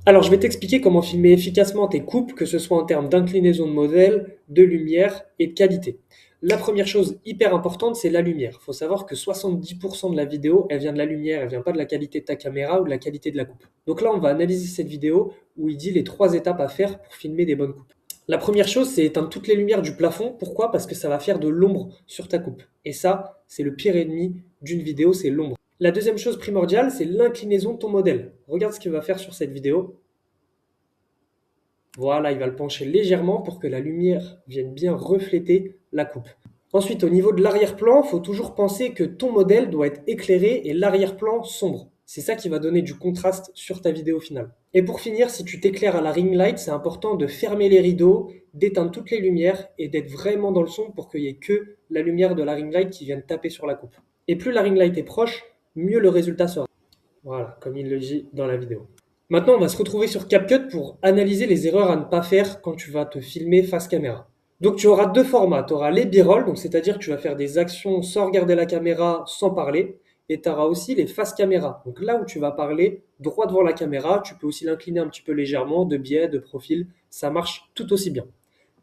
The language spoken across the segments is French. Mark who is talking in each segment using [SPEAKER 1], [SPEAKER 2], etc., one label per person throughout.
[SPEAKER 1] Alors, je vais t'expliquer comment filmer efficacement tes coupes, que ce soit en termes d'inclinaison de modèle, de lumière et de qualité. La première chose hyper importante, c'est la lumière. Il faut savoir que 70% de la vidéo, elle vient de la lumière, elle vient pas de la qualité de ta caméra ou de la qualité de la coupe. Donc là, on va analyser cette vidéo où il dit les trois étapes à faire pour filmer des bonnes coupes. La première chose, c'est éteindre toutes les lumières du plafond. Pourquoi? Parce que ça va faire de l'ombre sur ta coupe. Et ça, c'est le pire ennemi d'une vidéo, c'est l'ombre. La deuxième chose primordiale, c'est l'inclinaison de ton modèle. Regarde ce qu'il va faire sur cette vidéo. Voilà, il va le pencher légèrement pour que la lumière vienne bien refléter la coupe. Ensuite, au niveau de l'arrière-plan, il faut toujours penser que ton modèle doit être éclairé et l'arrière-plan sombre. C'est ça qui va donner du contraste sur ta vidéo finale. Et pour finir, si tu t'éclaires à la ring light, c'est important de fermer les rideaux, d'éteindre toutes les lumières et d'être vraiment dans le son pour qu'il n'y ait que la lumière de la ring light qui vienne taper sur la coupe. Et plus la ring light est proche, mieux le résultat sera. Voilà, comme il le dit dans la vidéo. Maintenant, on va se retrouver sur CapCut pour analyser les erreurs à ne pas faire quand tu vas te filmer face caméra. Donc tu auras deux formats. Tu auras les b-roll, donc c'est-à-dire que tu vas faire des actions sans regarder la caméra, sans parler. Et tu auras aussi les face caméra. Donc là où tu vas parler droit devant la caméra, tu peux aussi l'incliner un petit peu légèrement, de biais, de profil. Ça marche tout aussi bien.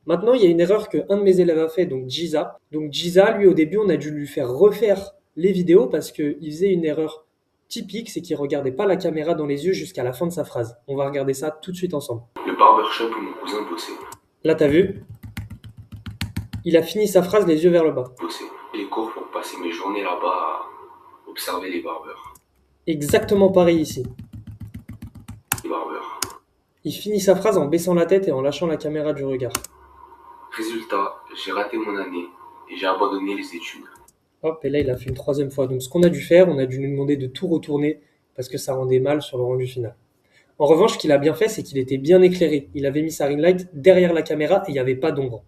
[SPEAKER 1] Maintenant, il y a une erreur que un de mes élèves a fait, donc Giza. Donc Giza, lui, au début, on a dû lui faire refaire les vidéos parce qu'il faisait une erreur typique, c'est qu'il regardait pas la caméra dans les yeux jusqu'à la fin de sa phrase. On va regarder ça tout de suite ensemble.
[SPEAKER 2] Le barbershop où mon cousin bossait.
[SPEAKER 1] Là, t'as vu? Il a fini sa phrase les yeux vers le bas.
[SPEAKER 2] Bossait. Les cours pour passer mes journées là-bas à observer les barbeurs.
[SPEAKER 1] Exactement pareil ici.
[SPEAKER 2] Les barbeurs.
[SPEAKER 1] Il finit sa phrase en baissant la tête et en lâchant la caméra du regard.
[SPEAKER 2] Résultat, j'ai raté mon année et j'ai abandonné les études.
[SPEAKER 1] Hop, et là, il a fait une troisième fois. Donc, ce qu'on a dû faire, on a dû lui demander de tout retourner parce que ça rendait mal sur le rendu final. En revanche, ce qu'il a bien fait, c'est qu'il était bien éclairé. Il avait mis sa ring light derrière la caméra et il n'y avait pas d'ombre.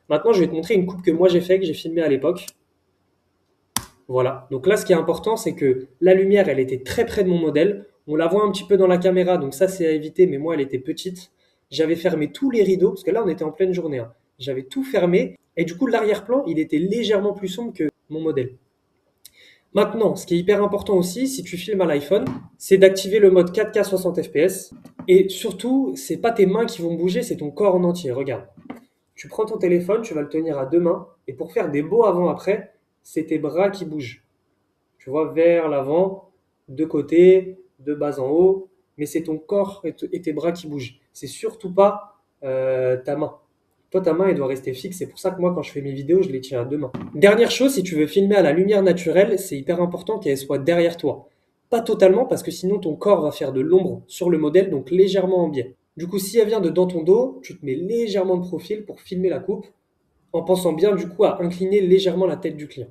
[SPEAKER 1] Maintenant, je vais te montrer une coupe que moi j'ai fait, que j'ai filmée à l'époque. Voilà. Donc là, ce qui est important, c'est que la lumière, elle était très près de mon modèle. On la voit un petit peu dans la caméra, donc ça, c'est à éviter, mais moi, elle était petite. J'avais fermé tous les rideaux, parce que là, on était en pleine journée, hein. J'avais tout fermé, et du coup, l'arrière-plan, il était légèrement plus sombre que mon modèle. Maintenant, ce qui est hyper important aussi, si tu filmes à l'iPhone, c'est d'activer le mode 4K 60 fps. Et surtout, c'est pas tes mains qui vont bouger, c'est ton corps en entier. Regarde. Tu prends ton téléphone, tu vas le tenir à deux mains, et pour faire des beaux avant-après, c'est tes bras qui bougent. Tu vois, vers l'avant, de côté, de bas en haut, mais c'est ton corps et tes bras qui bougent. C'est surtout pas ta main. Toi, ta main, elle doit rester fixe. C'est pour ça que moi, quand je fais mes vidéos, je les tiens à deux mains. Dernière chose, si tu veux filmer à la lumière naturelle, c'est hyper important qu'elle soit derrière toi. Pas totalement, parce que sinon ton corps va faire de l'ombre sur le modèle, donc légèrement en biais. Du coup, si elle vient de dans ton dos, tu te mets légèrement de profil pour filmer la coupe, en pensant bien du coup à incliner légèrement la tête du client.